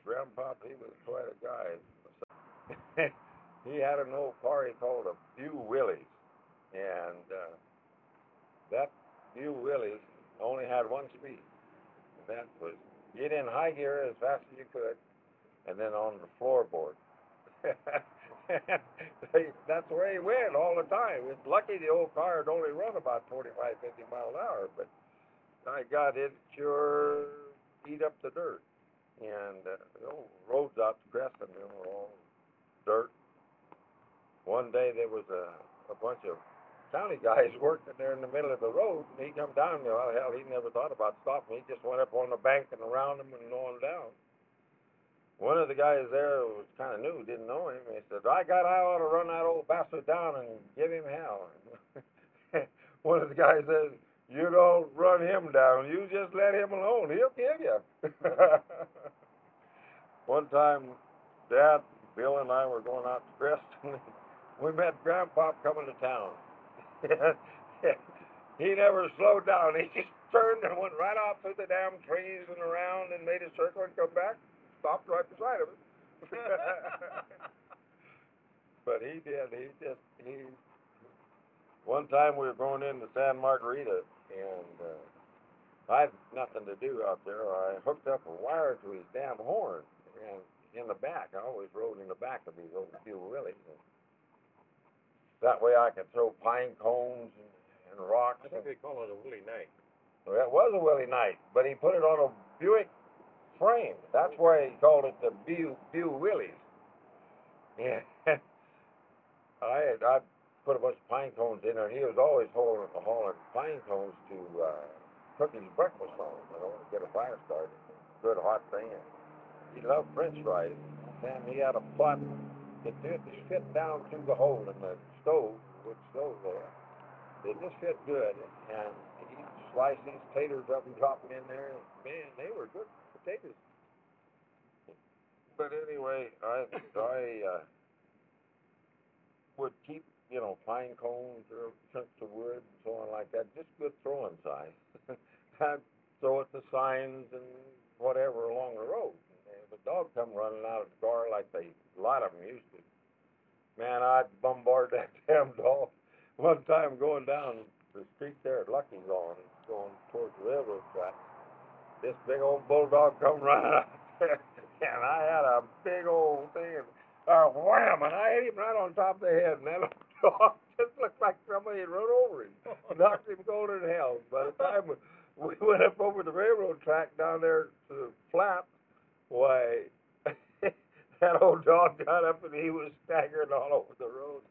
Grandpa, he was quite a guy. He had an old car he called a Few Willies, and that Few Willies only had one speed. And that was get in high gear as fast as you could, and then on the floorboard. That's where he went all the time. It's lucky the old car had only run about 45, 50 miles an hour, but I got it sure eat up the dirt. And the old roads out to Creston, they were all dirt. One day there was a bunch of county guys working there in the middle of the road, and he come down there. Well, hell, he never thought about stopping. He just went up on the bank and around them and on down. One of the guys there was kind of new, didn't know him. He said, I ought to run that old bastard down and give him hell. One of the guys says, you don't run him down. You just let him alone. He'll kill you. One time, Dad, Bill, and I were going out to Creston. We met Grandpa coming to town. He never slowed down. He just turned and went right off through the damn trees and around and made a circle and come back. Stopped right beside of us. But he did. He. One time we were going into San Margarita, and I had nothing to do out there. I hooked up a wire to his damn horn, and in the back. I always rode in the back of these old Few Willies. That way I could throw pine cones and rocks. I think they call it a Willie Knight. Well, that was a Willie Knight, but he put it on a Buick frame. That's why he called it the Few Willies. Yeah. I put a bunch of pine cones in there. He was always hauling pine cones to cook his breakfast on, to get a fire started. Good hot thing. He loved French fries. And he had a pot that just fit down through the hole in the stove, wood stove there. It just fit good. And he'd slice these taters up and drop them in there. And man, they were good potatoes. But anyway, I would keep, pine cones or chunks of wood and so on like that, just good throwing size. I'd throw it to signs and whatever along the road. And if a dog come running out of the car like a lot of them used to, man, I'd bombard that damn dog. One time going down the street there at Lucky's on, going towards the railroad track, this big old bulldog come running out there, and I had a big old thing, and wham, and I hit him right on top of the head, and that old dog just looked like somebody had run over him, knocked him colder than hell. By the time we went up over the railroad track down there to the flat, why, that old dog got up and he was staggering all over the road.